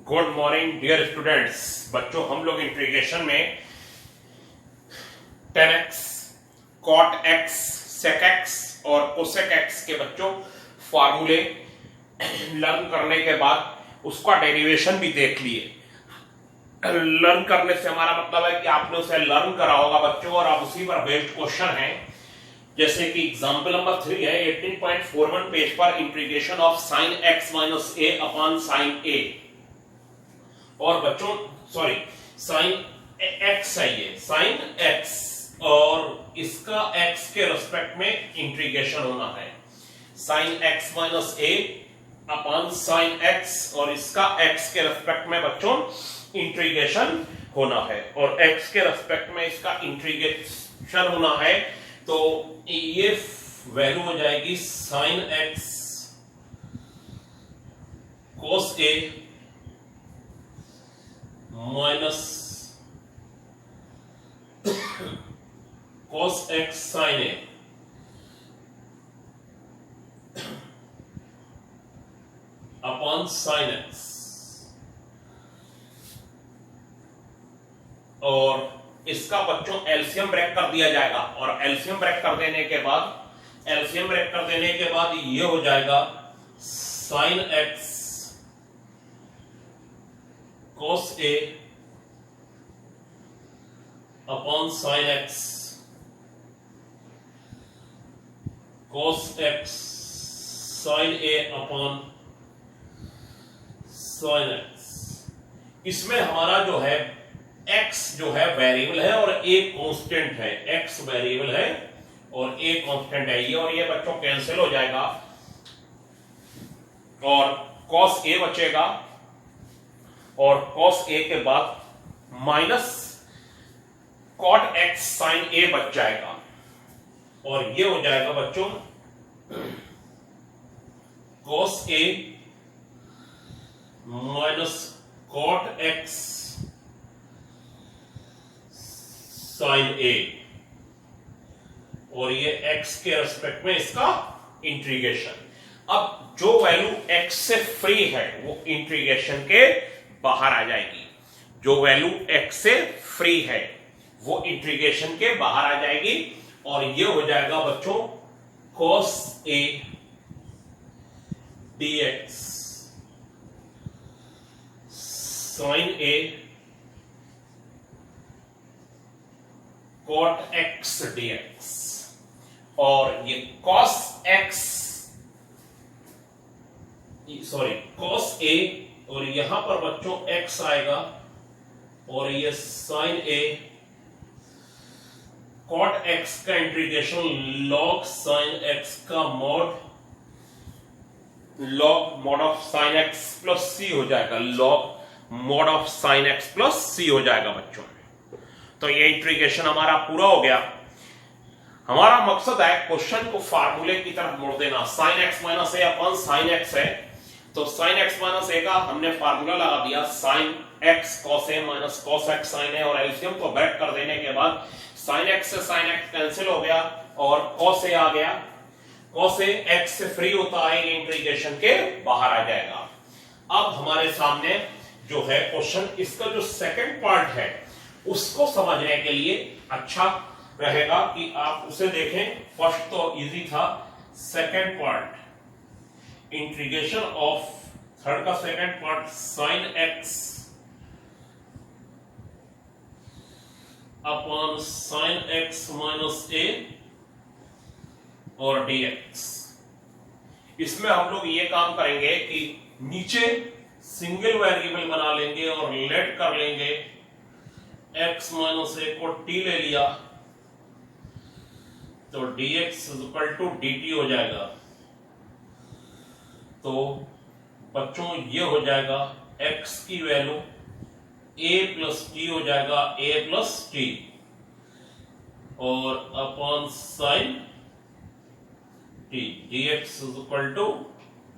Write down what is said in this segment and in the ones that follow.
Good morning dear students. बच्चों, हम लोग इंटीग्रेशन में tan x, cot x, sec x और cosec x के बच्चों फार्मूले लर्न करने के बाद उसका डेरिवेशन भी देख लिए। लर्न करने से हमारा मतलब है कि आपने उसे लर्न करा होगा बच्चों, और अब उसी पर बेस्ड क्वेश्चन है। जैसे कि एग्जांपल नंबर 3 है 18.41 पेज पर integration of sin x minus a upon sin a। और बच्चों सॉरी sin x है, ये sin x और इसका x के रेस्पेक्ट में इंटीग्रेशन होना है। sin x minus a upon sin x और इसका x के रेस्पेक्ट में बच्चों इंटीग्रेशन होना है, और x के रेस्पेक्ट में इसका इंटीग्रेशन होना है। तो ये वैल्यू हो जाएगी sin x cos a minus cos x sin a upon sin x। और इसका बच्चों एलसीएम ब्रेक कर दिया जाएगा, और एलसीएम ब्रेक कर देने के बाद ये हो जाएगा sin x cos a upon sin x cos x sin a upon sin x। इसमें हमारा जो है x जो है वेरिएबल है और a कांस्टेंट है। x वेरिएबल है और a कांस्टेंट है, ये और ये बच्चों कैंसिल हो जाएगा और cos a बचेगा, और cos a के बाद minus cot x sin a बच जाएगा, और ये हो जाएगा बच्चों cos a minus cot x sin a, और ये x के रेस्पेक्ट में इसका इंटीग्रेशन। अब जो वैल्यू x से फ्री है वो इंटीग्रेशन के बाहर आ जाएगी। जो वैल्यू x से फ्री है वो इंटीग्रेशन के बाहर आ जाएगी, और ये हो जाएगा बच्चों cos a dx sin a cot x dx, और ये cos a और यहां पर बच्चों x आएगा, और ये sin a cot x का इंटीग्रेशन log sin x का mod of sin x plus c हो जाएगा, log mod of sin x plus c हो जाएगा बच्चों। तो ये इंटीग्रेशन हमारा पूरा हो गया। हमारा मकसद है क्वेश्चन को फार्मूले की तरफ मोड़ देना। sin x minus a upon sin x है, तो sin x माइनस a का हमने फार्मूला लगा दिया sin x cos a minus cos x sin a, और एलसीएम को ब्रेक कर देने के बाद sin x से sin x कैंसिल हो गया और cos a आ गया। cos a x से फ्री होता है, ये इंटीग्रेशन के बाहर आ जाएगा। अब हमारे सामने जो है क्वेश्चन, इसका जो सेकंड पार्ट है उसको समझने के लिए अच्छा रहेगा कि आप उसे देखें। फर्स्ट तो इजी था, second part integration of third का second part sin x upon sin x minus a और dx। इसमें हम लोग ये काम करेंगे कि नीचे सिंगल वेरिएबल बना लेंगे और लेट कर लेंगे, x माइनस a को t ले लिया तो dx इक्वल टू dt हो जाएगा। तो बच्चों ये हो जाएगा x की वैल्यू a प्लस t हो जाएगा, a प्लस t और upon sine t dx equal to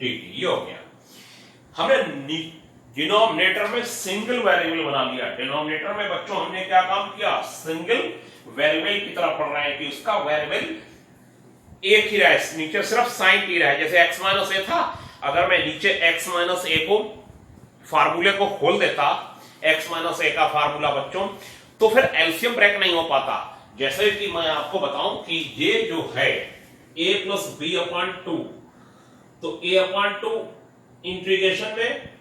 dt, ये हो गया। हमने डिनोमिनेटर में सिंगल वेरिएबल बना लिया। डिनोमिनेटर में बच्चों हमने क्या काम किया, सिंगल वेरिएबल की तरफ पढ़ रहे हैं कि उसका वेरिएबल एक ही रहे, नीचे सिर्फ साइन t रहे। जैसे x माइनस a था, अगर मैं नीचे x माइनस a को फार्मूले को खोल देता x माइनस ए का फार्मूला बच्चों, तो फिर एलसीएम ब्रेक नहीं हो पाता। जैसे कि मैं आपको बताऊं कि ये जो है a plus b upon two, तो a अपॉन टू इंटीग्रेशन में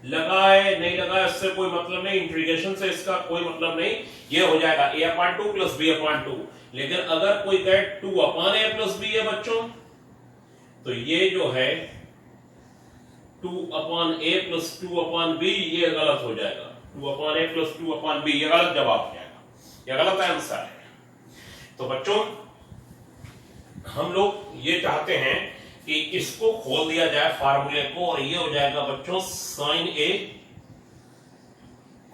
लगा है नहीं लगा इससे कोई मतलब नहीं, इंटीग्रेशन से इसका कोई मतलब नहीं, ये हो जाएगा a upon two plus b upon two. लेकिन अगर कोई कहे 2 अपॉन ए प्लस बी है बच्चों, तो ये जो है 2 अपॉन ए प्लस 2 अपॉन बी, ये गलत हो जाएगा। 2 अपॉन ए प्लस 2 अपॉन बी, ये गलत जवाब हो जाएगा, ये गलत आंसर है। तो बच्चों हम लोग ये चाहते हैं कि इसको खोल दिया जाए फार्मूले को, और ये हो जाएगा बच्चों sign A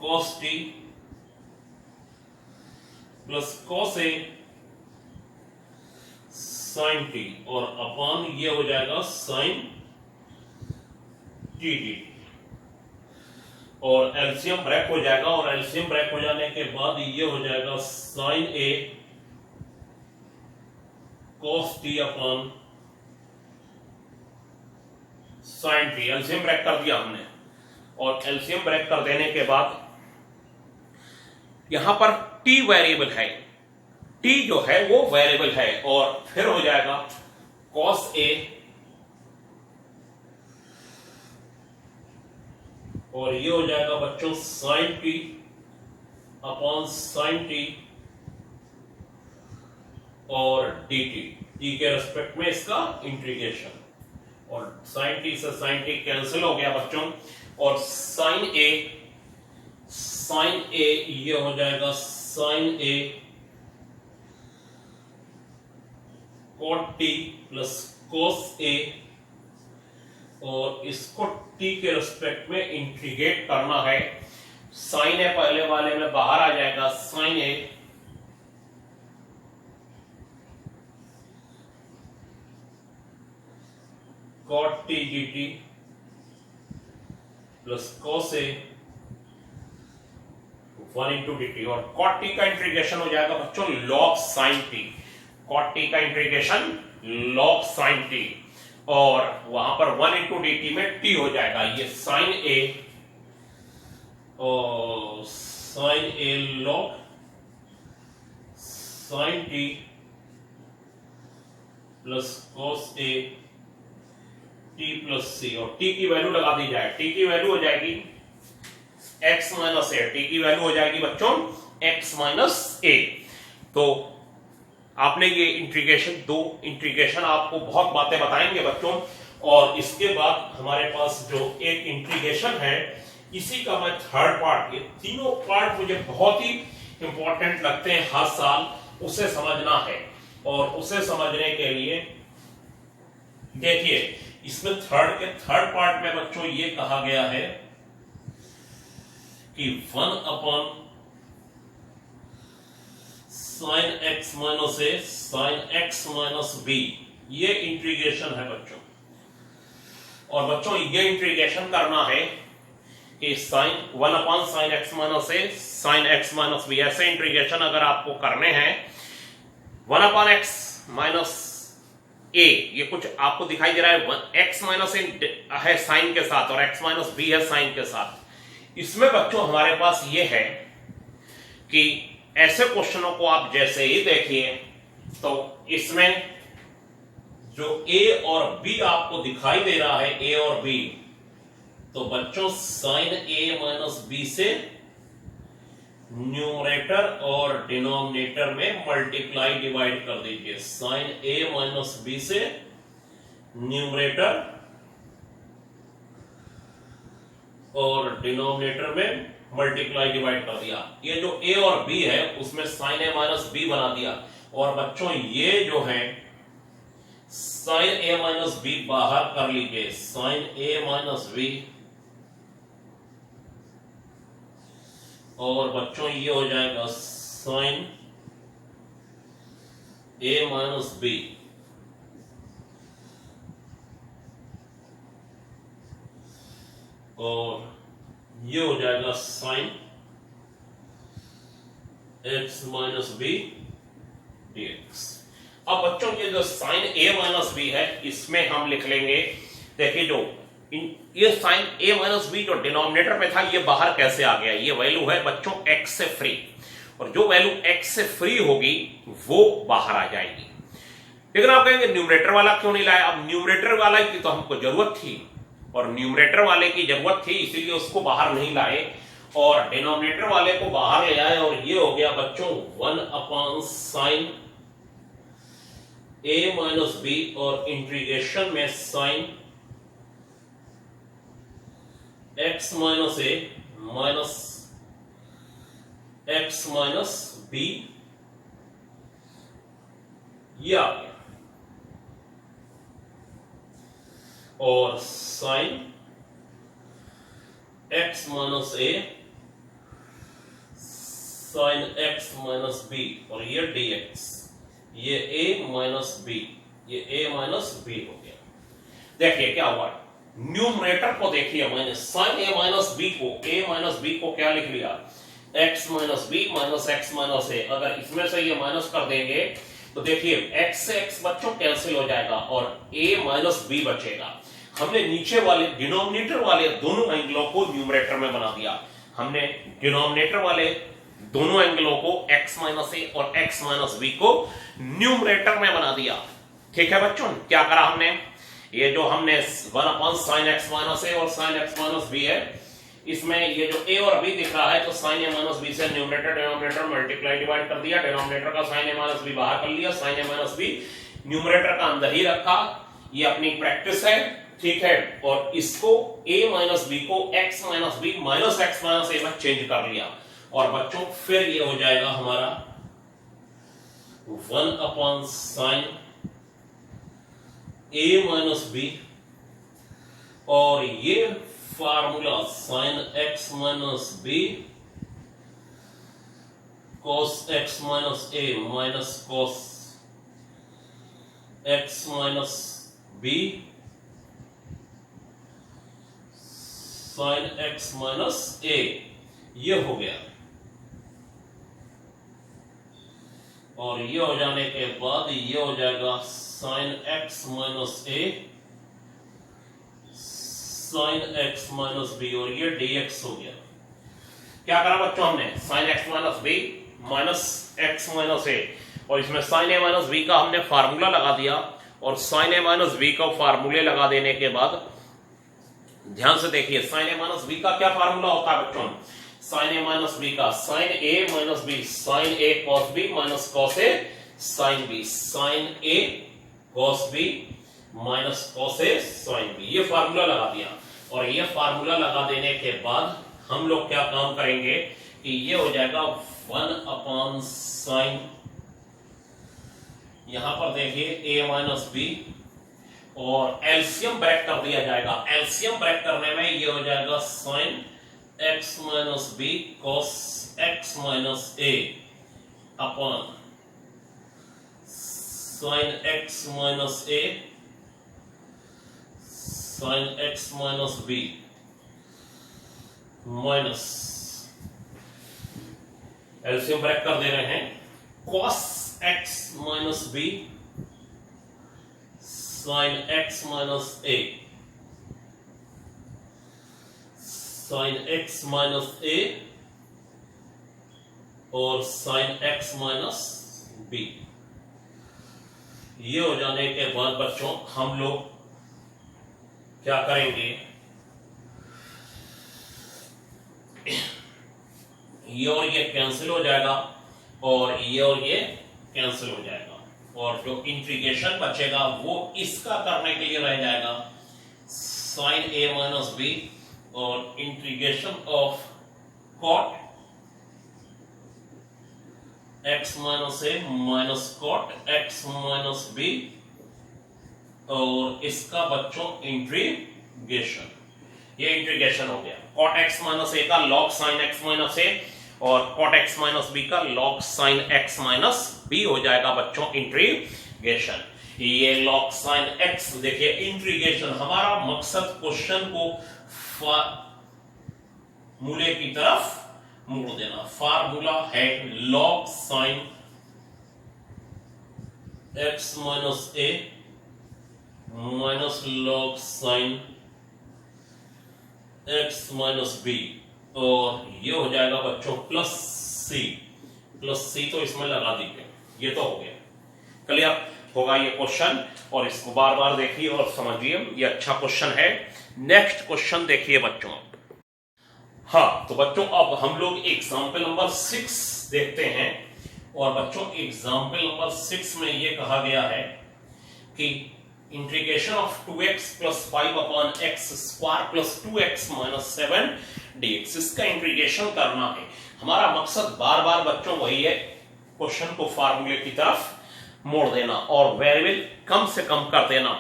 cos T plus cos A sign T, और अपॉन ये हो जाएगा साइन टी टी, और एलसीएम ब्रेक हो जाएगा, और एलसीएम ब्रेक हो जाने के बाद ये हो जाएगा sine A cos T upon sine T. LCM break कर दिया हमने, और एलसीएम ब्रेक कर देने के बाद यहां पर टी वेरिएबल है, टी जो है वो वेरिएबल है, और फिर हो जाएगा कॉस ए और ये हो जाएगा बच्चों sine t upon sine T और डी टी, टी के रेस्पेक्ट में इसका इंटीग्रेशन, और साइन टी से साइन टी कैंसिल हो गया बच्चों, और साइन ए ये हो जाएगा sine A cot t plus cos a, और इसको टी के रेस्पेक्ट में इंटीग्रेट करना है। साइन ए पहले वाले में बाहर आ जाएगा, sine A cot T G T plus cos A 1 into D T, और कॉट टी का इंटीग्रेशन हो जाएगा बच्चों log sine T, cot T का इंटीग्रेशन लॉग साइन टी, और वहां पर 1 इंटू डी टी में टी हो जाएगा ये साइन ए और sine A log sine T plus cos A T plus C, और टी की वैल्यू लगा दी जाए, टी की वैल्यू हो जाएगी x माइनस ए, टी की वैल्यू हो जाएगी बच्चों x माइनस ए। तो आपने ये इंटीग्रेशन, दो इंटीग्रेशन आपको बहुत बातें बताएंगे बच्चों, और इसके बाद हमारे पास जो एक इंटीग्रेशन है इसी का मैं थर्ड पार्ट, ये तीनों पार्ट मुझे बहुत ही इंपॉर्टेंट लगते हैं हर साल, उसे समझना है। और उसे समझने के लिए देखिए इसमें थर्ड पार्ट में बच्चों ये कहा गया है कि 1 upon sine x minus A sine x minus B, ये इंटीग्रेशन है बच्चों। और बच्चों ये इंटीग्रेशन करना है कि sine 1 upon sine x minus A sine x minus B, ऐसे इंटीग्रेशन अगर आपको करने हैं 1 अपॉन एक्स माइनस ए, ये कुछ आपको दिखाई दे रहा है एक्स माइनस ए है साइन के साथ और एक्स माइनस बी है साइन के साथ। इसमें बच्चों हमारे पास ये है कि ऐसे क्वेश्चनों को आप जैसे ही देखिए तो इसमें जो ए और बी आपको दिखाई दे रहा है, ए और बी, तो बच्चों साइन ए माइनस बी से न्यूमरेटर और डिनोमिनेटर में मल्टीप्लाई डिवाइड कर दीजिए। साइन ए माइनस बी से न्यूमरेटर और डिनोमिनेटर में मल्टीप्लाई डिवाइड कर दिया। ये जो ए और बी है उसमें साइन ए माइनस बी बना दिया। और बच्चों ये जो है साइन ए माइनस बी बाहर कर लीजिए, साइन ए माइनस बी, और बच्चों ये हो जाएगा साइन ए माइनस बी, और ये हो जाएगा sine x minus b dx. अब बच्चों ये जो साइन ए माइनस बी है इसमें हम लिख लेंगे, देखिए जो ये साइन a माइनस बी जो डिनोमिनेटर में था ये बाहर कैसे आ गया, ये वैल्यू है बच्चों x से फ्री, और जो वैल्यू x से फ्री होगी वो बाहर आ जाएगी। लेकिन आप कहेंगे न्यूमरेटर वाला क्यों नहीं लाया? अब न्यूमरेटर वाला की तो हमको जरूरत थी, और न्यूमरेटर वाले की जरूरत थी इसीलिए उसको बाहर नहीं लाए, और डिनोमिनेटर वाले को बाहर ले आए, और ये हो गया बच्चों 1/sin a माइनस बी, और इंटीग्रेशन में sin x माइनस ए माइनस x माइनस बी, ये आ गया, और sin x माइनस ए sin x माइनस बी, और ये dx, ये a माइनस बी, ये a माइनस बी हो गया। देखिए क्या हुआ, न्यूमरेटर को देखिए, मैंने sin a माइनस बी को, a माइनस बी को क्या लिख लिया, x minus B minus x minus a। अगर इसमें से ये माइनस कर देंगे तो देखिए x से x बच्चों कैंसिल हो जाएगा और a माइनस बी बचेगा। हमने नीचे वाले डिनोमिनेटर वाले दोनों एंगलों को न्यूमरेटर में बना दिया, हमने डिनोमिनेटर वाले दोनों एंगलों को x माइनस ए और x माइनस बी को न्यूमरेटर में बना दिया। ठीक है बच्चों, क्या करा हमने, ये जो हमने 1/sin x माइनस ए और sin x माइनस बी है, इसमें ये जो a और b दिख रहा है तो sin a माइनस बी से न्यूमरेटर डिनोमिनेटर मल्टीप्लाई डिवाइड कर दिया, डिनोमिनेटर का sin a माइनस बी बाहर कर लिया, sin a minus b numerator का अंदर ही रखा। ये अपनी प्रैक्टिस है, ठीक है, और इसको a माइनस बी को x minus B minus x minus A में चेंज कर लिया, और बच्चों फिर ये हो जाएगा हमारा 1/sin a माइनस बी, और ये formula sin x minus B cos x minus a minus cos x minus B sin x minus a, ये हो गया। और ये हो जाने के बाद ये हो जाएगा sin x minus a sin x minus B, और ये dx हो गया। क्या करा बच्चों हमने, sin x minus B minus x minus a, और इसमें sin a माइनस बी का हमने फार्मूला लगा दिया, और sin a माइनस बी का फार्मूले लगा देने के बाद ध्यान से देखिए sin a माइनस बी का क्या फार्मूला होता है बच्चों, sin a माइनस बी का sin a minus B sin a cos b minus cos a sin b, sin a cos b minus cos a sin b, ये formula लगा दिया। और ये फार्मूला लगा देने के बाद हम लोग क्या काम करेंगे कि ये हो जाएगा 1/sin, यहां पर देखिए a माइनस बी, और एलसीएम ब्रेक कर दिया जाएगा। एलसीएम ब्रेक करने में ये हो जाएगा sin x minus B cos x minus a upon sin x minus a sin x minus b minus, LCM break कर दे रहे हैं, cos x minus b sin x minus a sin x minus a और sin x minus b। ये हो जाने के बाद बच्चों हम लोग क्या करेंगे, ये और ये कैंसिल हो जाएगा, और ये कैंसिल हो जाएगा, और जो इंटीग्रेशन बचेगा वो इसका करने के लिए रह जाएगा sin a माइनस बी और integration of cot x minus a minus cot x minus b, और इसका बच्चों इंटीग्रेशन, ये इंटीग्रेशन हो गया। cot x माइनस a का log sin x minus a और cot x माइनस b का log sin x minus b हो जाएगा बच्चों इंटीग्रेशन। ये log sin x, देखिए इंटीग्रेशन, हमारा मकसद क्वेश्चन को मूले की तरफ मोड़ देना। फार्मूला है log sin x minus a minus log sin X minus B, और ये हो जाएगा बच्चों प्लस सी, तो इसमें लगा दीजिए, ये तो हो गया। क्लियर होगा ये क्वेश्चन, और इसको बार बार देखिए और समझिए, ये अच्छा क्वेश्चन है। नेक्स्ट क्वेश्चन देखिए बच्चों। हाँ तो बच्चों अब हम लोग एग्जाम्पल नंबर 6 देखते हैं, और बच्चों एग्जाम्पल नंबर 6 में ये कहा गया है कि integration of 2x plus 5 upon x square plus 2x minus 7 dx, इसका इंटीग्रेशन करना है। हमारा मकसद बार बार बच्चों वही है, क्वेश्चन को फार्मूले की तरफ मोड़ देना और वेरिएबल कम से कम कर देना।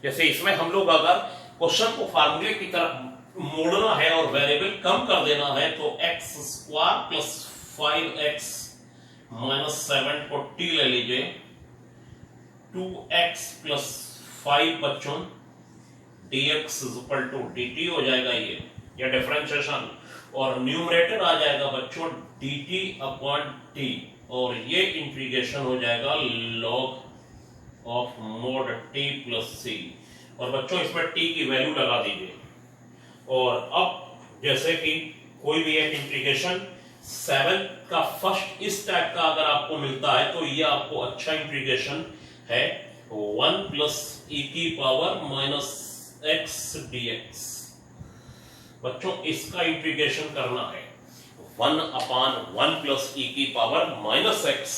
जैसे इसमें हम लोग अगर क्वेश्चन को फार्मूले की तरफ मोड़ना है और वेरिएबल कम कर देना है, तो x square plus 5x minus 7 को t ले लीजिए, 2x प्लस 5 बच्चों dx इक्वल टू dt हो जाएगा ये डिफरेंशिएशन, और न्यूमरेटर आ जाएगा बच्चों dt अपॉन t, और ये इंटीग्रेशन हो जाएगा log of mode t plus c, और बच्चों इसमें t की वैल्यू लगा दीजिए। और अब जैसे कि कोई भी एक इंटीग्रेशन 7 का फर्स्ट इस टाइप का अगर आपको मिलता है, तो ये आपको अच्छा इंटीग्रेशन है, 1 प्लस e की पावर माइनस x dx। बच्चों इसका इंटीग्रेशन करना है 1 अपान 1 प्लस e की पावर माइनस x,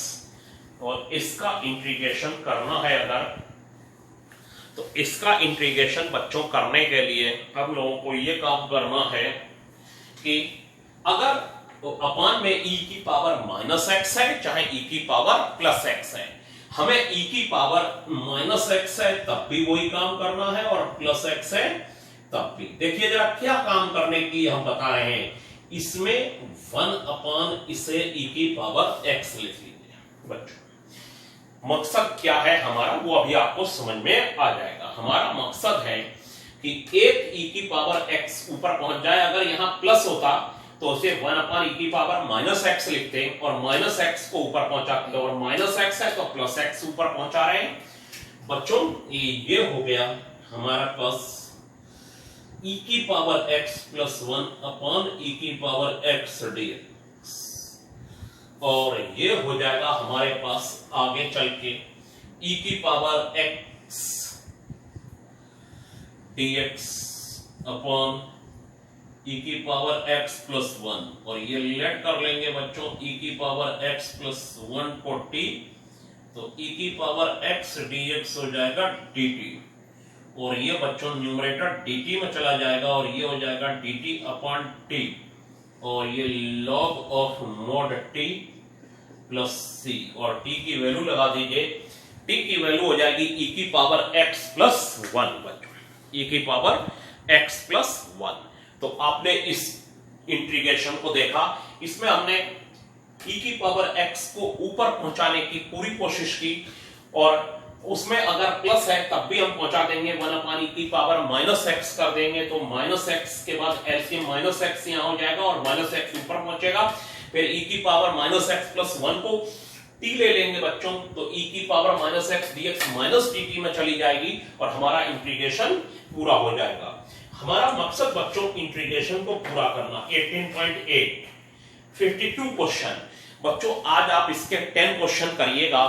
और इसका इंटीग्रेशन करना है अगर, तो इसका इंटीग्रेशन बच्चों करने के लिए हम लोगों को ये काम करना है कि अगर तो अपान में e की पावर माइनस x है, चाहे e की पावर प्लस x है, हमें e की पावर माइनस x है तब भी वही काम करना है, और प्लस x है तब भी। देखिए जरा क्या काम करने की हम बता रहे हैं, इसमें 1 अपान इसे e की पावर x लिख लीजिए। बच्चों मकसद क्या है हमारा, वो अभी आपको समझ में आ जाएगा। हमारा मकसद है कि एक e की पावर x ऊपर पहुंच जाए, अगर यहां प्लस होता तो उसे 1 अपान e की पावर माइनस x लिखते, और माइनस x को ऊपर पहुंचाते, और माइनस x है तो प्लस x ऊपर पहुंचा रहे हैं। बच्चों ये हो गया हमारा पास e की पावर x प्लस 1 अपान e की पावर x dx, और ये हो जाएगा हमारे पास आगे चल के e की power x dx upon e की पावर x प्लस 1, और ये लेट कर लेंगे बच्चों e की पावर x प्लस 1 को t, तो e की पावर x dx हो जाएगा dt, और ये बच्चों न्यूमरेटर dt में चला जाएगा, और ये हो जाएगा dt अपॉन t, और ये log of mode t plus c, और t की वैल्यू लगा दीजिए, t की वैल्यू हो जाएगी e की पावर x प्लस 1 बच्चों, e की पावर x प्लस 1। तो आपने इस इंटीग्रेशन को देखा, इसमें हमने e की पावर x को ऊपर पहुंचाने की पूरी कोशिश की, और उसमें अगर प्लस है तब भी हम पहुंचा देंगे, 1 अपान e की पावर माइनस x कर देंगे, तो माइनस x के बाद एलसीएम माइनस x यहां हो जाएगा, और माइनस x ऊपर पहुंचेगा, फिर e की पावर माइनस x प्लस 1 को t ले लेंगे बच्चों, तो e की power minus x dx minus dt में चली जाएगी, और हमारा इंटीग्रेशन पूरा हो जाएगा। हमारा मकसद बच्चों इंटीग्रेशन को पूरा करना। 18.8 52 क्वेश्चन बच्चों, आज आप इसके 10 क्वेश्चन करिएगा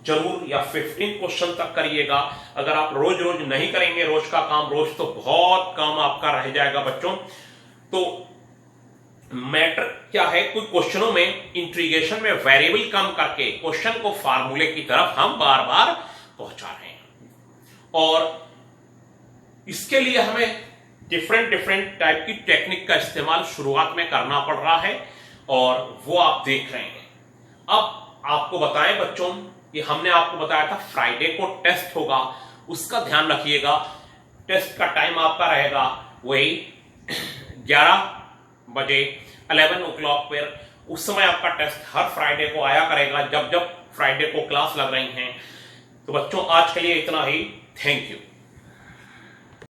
जरूर, या 15 क्वेश्चन तक करिएगा। अगर आप रोज रोज नहीं करेंगे रोज का काम रोज, तो बहुत काम आपका रह जाएगा बच्चों। तो मैटर क्या है, कुछ क्वेश्चनों में इंटीग्रेशन में वेरिएबल कम करके क्वेश्चन को फार्मूले की तरफ हम बार बार पहुंचा रहे हैं, और इसके लिए हमें डिफरेंट टाइप की टेक्निक का इस्तेमाल शुरुआत में करना पड़ रहा है, और वो आप देख रहे हैं। अब आपको बताएं बच्चों, कि हमने आपको बताया था फ्राइडे को टेस्ट होगा, उसका ध्यान रखिएगा। टेस्ट का टाइम आपका रहेगा वही 11 बजे 11 o'clock पर, उस समय आपका टेस्ट हर फ्राइडे को आया करेगा, जब जब फ्राइडे को क्लास लग रही हैं। तो बच्चों आज के लिए इतना ही, थैंक यू।